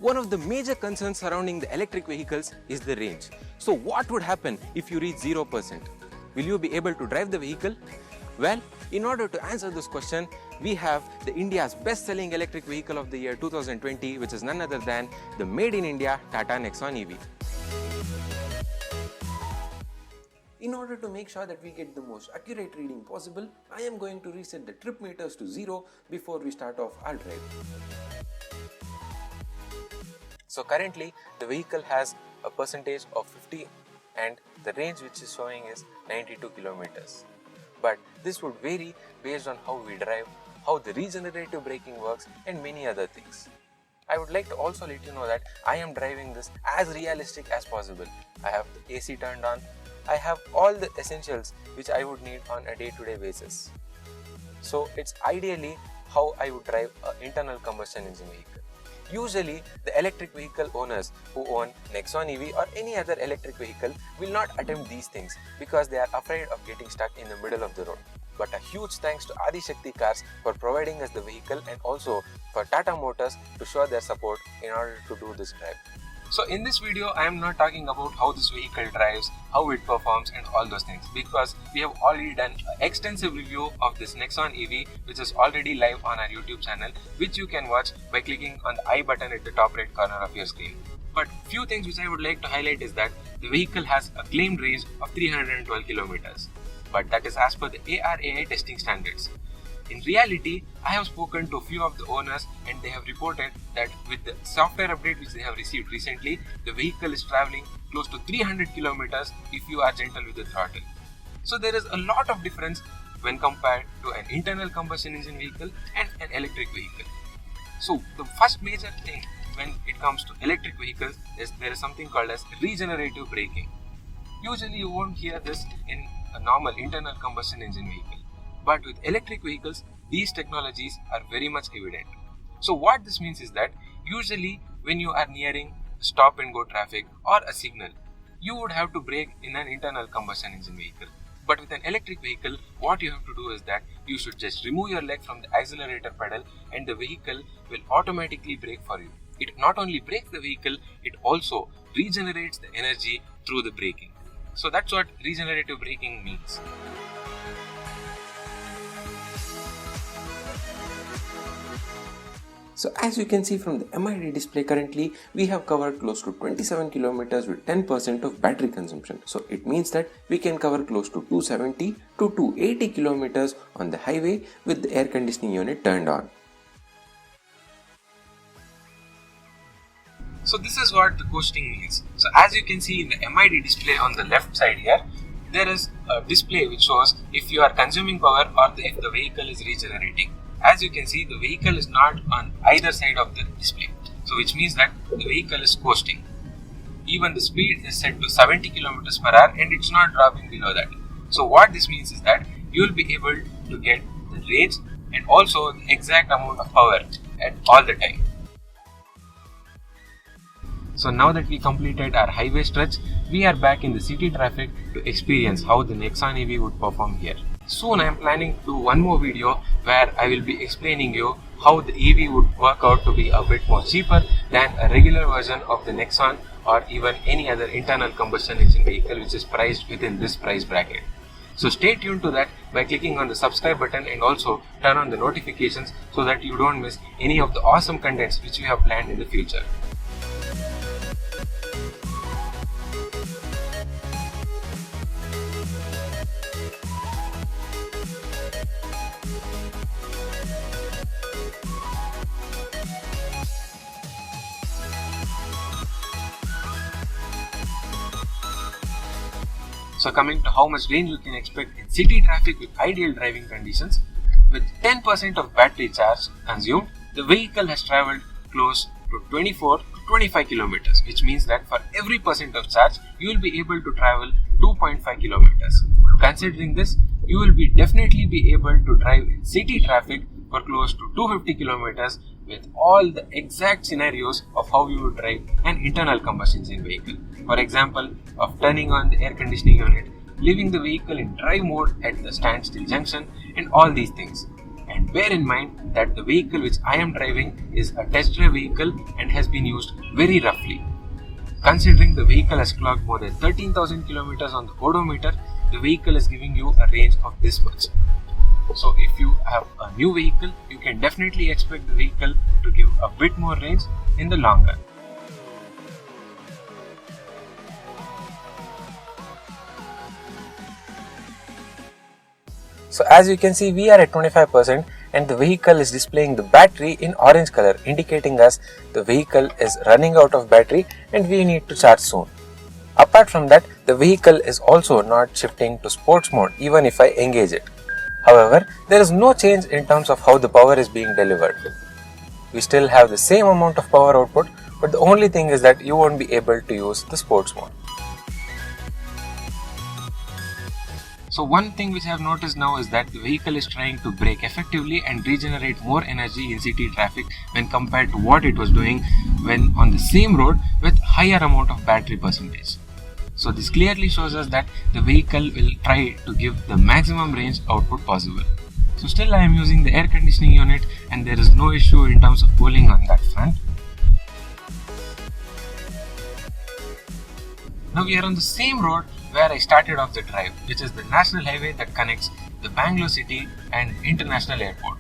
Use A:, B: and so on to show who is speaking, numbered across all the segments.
A: One of the major concerns surrounding the electric vehicles is the range. So what would happen if you reach 0%? Will you be able to drive the vehicle? Well, in order to answer this question, we have the India's best-selling electric vehicle of the year 2020, which is none other than the Made in India Tata Nexon EV. In order to make sure that we get the most accurate reading possible, I am going to reset the trip meters to 0 before we start off our drive. So currently the vehicle has a percentage of 50 and the range which is showing is 92 kilometers. But this would vary based on how we drive, how the regenerative braking works and many other things. I would like to also let you know that I am driving this as realistic as possible. I have the AC turned on. I have all the essentials which I would need on a day-to-day basis. So it's ideally how I would drive an internal combustion engine vehicle. Usually, the electric vehicle owners who own Nexon EV or any other electric vehicle will not attempt these things because they are afraid of getting stuck in the middle of the road. But a huge thanks to Adi Shakti Cars for providing us the vehicle and also for Tata Motors to show their support in order to do this drive. So in this video, I am not talking about how this vehicle drives, how it performs and all those things because we have already done an extensive review of this Nexon EV which is already live on our YouTube channel, which you can watch by clicking on the I button at the top right corner of your screen. But few things which I would like to highlight is that the vehicle has a claimed range of 312 kilometers, but that is as per the ARAI testing standards. In reality, I have spoken to a few of the owners and they have reported that with the software update which they have received recently, the vehicle is traveling close to 300 kilometers if you are gentle with the throttle. So there is a lot of difference when compared to an internal combustion engine vehicle and an electric vehicle. So the first major thing when it comes to electric vehicles is there is something called as regenerative braking. Usually you won't hear this in a normal internal combustion engine vehicle. But with electric vehicles, these technologies are very much evident. So what this means is that usually when you are nearing stop and go traffic or a signal, you would have to brake in an internal combustion engine vehicle. But with an electric vehicle, what you have to do is that you should just remove your leg from the accelerator pedal and the vehicle will automatically brake for you. It not only brakes the vehicle, it also regenerates the energy through the braking. So that's what regenerative braking means. So as you can see from the MID display currently, we have covered close to 27 kilometers with 10% of battery consumption. So it means that we can cover close to 270 to 280 kilometers on the highway with the air conditioning unit turned on. So this is what the coasting means. So as you can see in the MID display on the left side here, there is a display which shows if you are consuming power or if the vehicle is regenerating. As you can see, the vehicle is not on either side of the display, so which means that the vehicle is coasting. Even the speed is set to 70 kilometers per hour and it's not dropping below that. So what this means is that you will be able to get the range and also the exact amount of power at all the time. So now that we completed our highway stretch, we are back in the city traffic to experience how the Nexon EV would perform here. Soon I am planning to do one more video where I will be explaining you how the EV would work out to be a bit more cheaper than a regular version of the Nexon or even any other internal combustion engine vehicle which is priced within this price bracket. So stay tuned to that by clicking on the subscribe button and also turn on the notifications so that you don't miss any of the awesome contents which we have planned in the future. So coming to how much range you can expect in city traffic with ideal driving conditions, with 10% of battery charge consumed, the vehicle has travelled close to 24 to 25 kilometers, which means that for every percent of charge, you will be able to travel 2.5 kilometers. Considering this, you will definitely be able to drive in city traffic for close to 250 kilometers with all the exact scenarios of how you would drive an internal combustion engine vehicle. For example, of turning on the air conditioning unit, leaving the vehicle in drive mode at the standstill junction and all these things. And And bear in mind that the vehicle which I am driving is a test drive vehicle and has been used very roughly. Considering the vehicle has clocked more than 13,000 kilometers on the odometer, the vehicle is giving you a range of this much. So if you have a new vehicle, you can definitely expect the vehicle to give a bit more range in the long run. So as you can see, we are at 25% and the vehicle is displaying the battery in orange color, indicating us the vehicle is running out of battery and we need to charge soon. Apart from that, the vehicle is also not shifting to sports mode even if I engage it. However, there is no change in terms of how the power is being delivered. We still have the same amount of power output, but the only thing is that you won't be able to use the sports mode. So one thing which I have noticed now is that the vehicle is trying to brake effectively and regenerate more energy in city traffic when compared to what it was doing when on the same road with higher amount of battery percentage. So this clearly shows us that the vehicle will try to give the maximum range output possible. So still I am using the air conditioning unit and there is no issue in terms of cooling on that front. Now we are on the same road where I started off the drive, which is the national highway that connects the Bangalore city and international airport.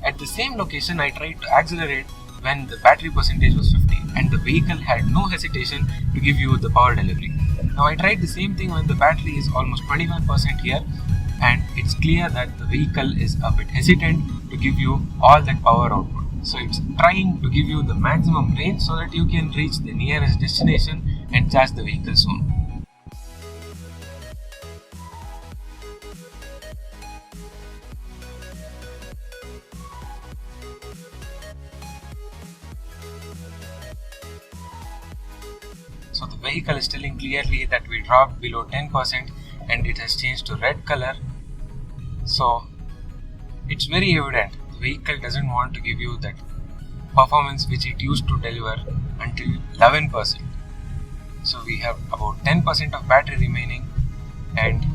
A: At the same location, I tried to accelerate when the battery percentage was 50 and the vehicle had no hesitation to give you the power delivery. Now I tried the same thing when the battery is almost 25% here, and it's clear that the vehicle is a bit hesitant to give you all that power output. So it's trying to give you the maximum range so that you can reach the nearest destination and charge the vehicle soon. So the vehicle is telling clearly that we dropped below 10% and it has changed to red color. So it's very evident the vehicle doesn't want to give you that performance which it used to deliver until 11%. So we have about 10% of battery remaining and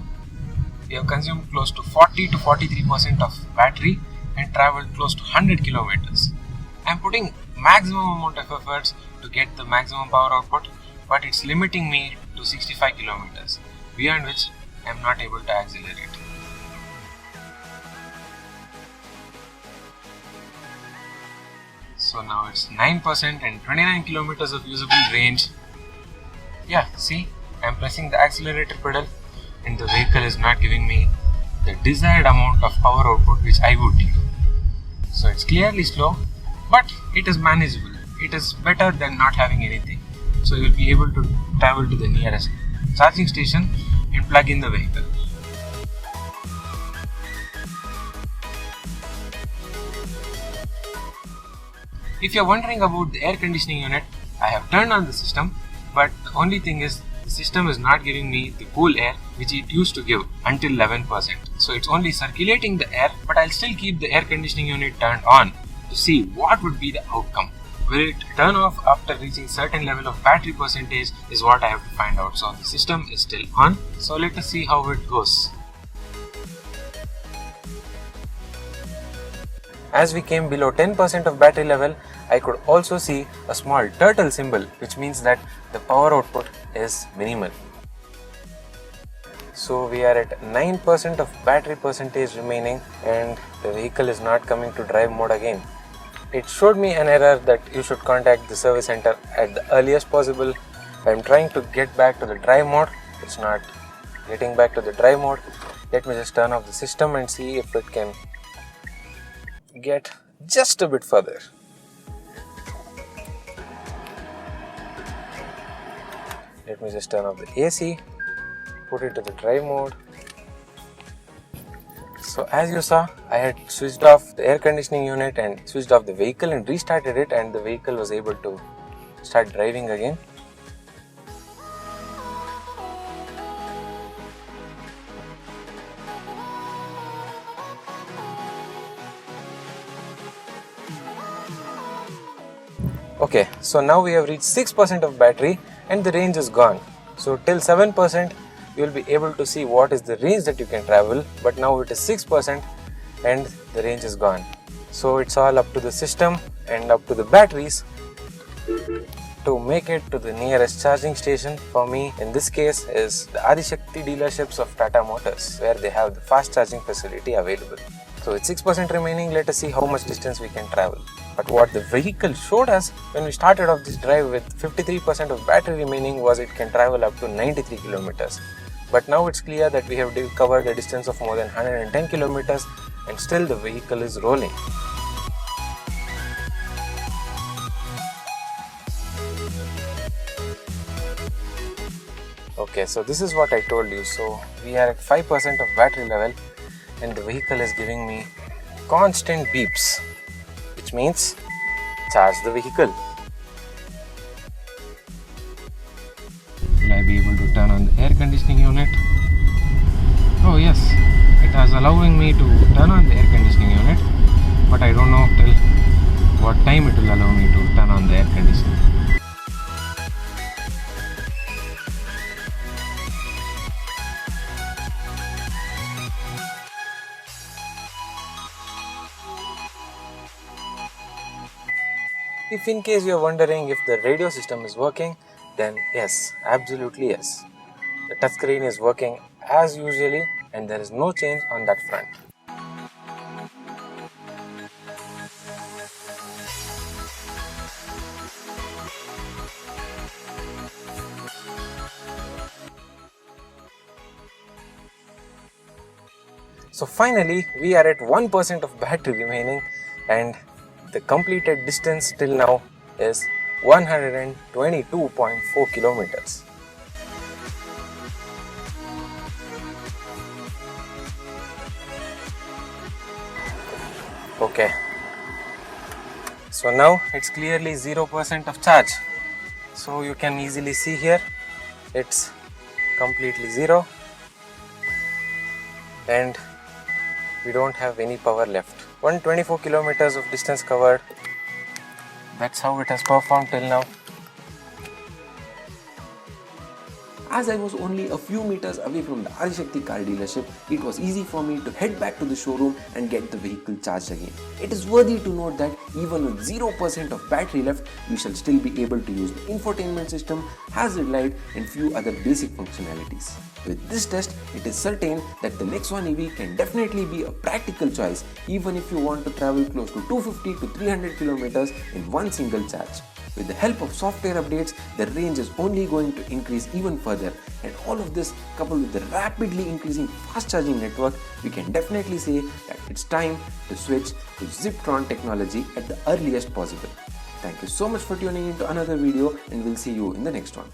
A: we have consumed close to 40 to 43% of battery and traveled close to 100 kilometers. I am putting maximum amount of efforts to get the maximum power output, but it's limiting me to 65 kilometers, beyond which I am not able to accelerate. So now it's 9% and 29 kilometers of usable range. Yeah, see, I am pressing the accelerator pedal and the vehicle is not giving me the desired amount of power output which I would need. So it's clearly slow, but it is manageable. It is better than not having anything. So you will be able to travel to the nearest charging station and plug in the vehicle. If you are wondering about the air conditioning unit, I have turned on the system, but the only thing is the system is not giving me the cool air which it used to give until 11%. So it's only circulating the air, but I'll still keep the air conditioning unit turned on to see what would be the outcome. Will it turn off after reaching certain level of battery percentage is what I have to find out. So the system is still on. So let us see how it goes. As we came below 10% of battery level, I could also see a small turtle symbol, which means that the power output is minimal. So we are at 9% of battery percentage remaining and the vehicle is not coming to drive mode again. It showed me an error that you should contact the service center at the earliest possible. I am trying to get back to the drive mode. It's not getting back to the drive mode. Let me just turn off the system and see if it can get just a bit further. Let me just turn off the AC, put it to the drive mode. So as you saw, I had switched off the air conditioning unit and switched off the vehicle and restarted it, and the vehicle was able to start driving again. Okay, so now we have reached 6% of battery and the range is gone. So till 7% you will be able to see what is the range that you can travel, but now it is 6% and the range is gone. So it's all up to the system and up to the batteries to make it to the nearest charging station. For me, in this case, is the Adishakti dealerships of Tata Motors, where they have the fast charging facility available. So with 6% remaining, let us see how much distance we can travel. But what the vehicle showed us when we started off this drive with 53% of battery remaining was it can travel up to 93 kilometers. But now it's clear that we have covered a distance of more than 110 kilometers and still the vehicle is rolling. Okay, so this is what I told you. So we are at 5% of battery level and the vehicle is giving me constant beeps, which means charge the vehicle. Will I be able to turn on the air conditioning unit? Oh yes, it is allowing me to turn on the air conditioning unit, but I don't know till what time it will allow me to turn on the air conditioning. If in case you are wondering if the radio system is working, then yes, absolutely yes. The touchscreen is working as usually and there is no change on that front. So finally, we are at 1% of battery remaining and the completed distance till now is 122.4 kilometers. Okay, so now it's clearly 0% of charge. So you can easily see here it's completely zero and we don't have any power left. 124 kilometers of distance covered. That's how it has performed till now.
B: As I was only a few meters away from the Adishakti car dealership, it was easy for me to head back to the showroom and get the vehicle charged again. It is worthy to note that even with 0% of battery left, we shall still be able to use the infotainment system, hazard light and few other basic functionalities. With this test, it is certain that the Nexon EV can definitely be a practical choice even if you want to travel close to 250 to 300 kilometers in one single charge. With the help of software updates, the range is only going to increase even further, and all of this coupled with the rapidly increasing fast charging network, we can definitely say that it's time to switch to Ziptron technology at the earliest possible. Thank you so much for tuning into another video and we'll see you in the next one.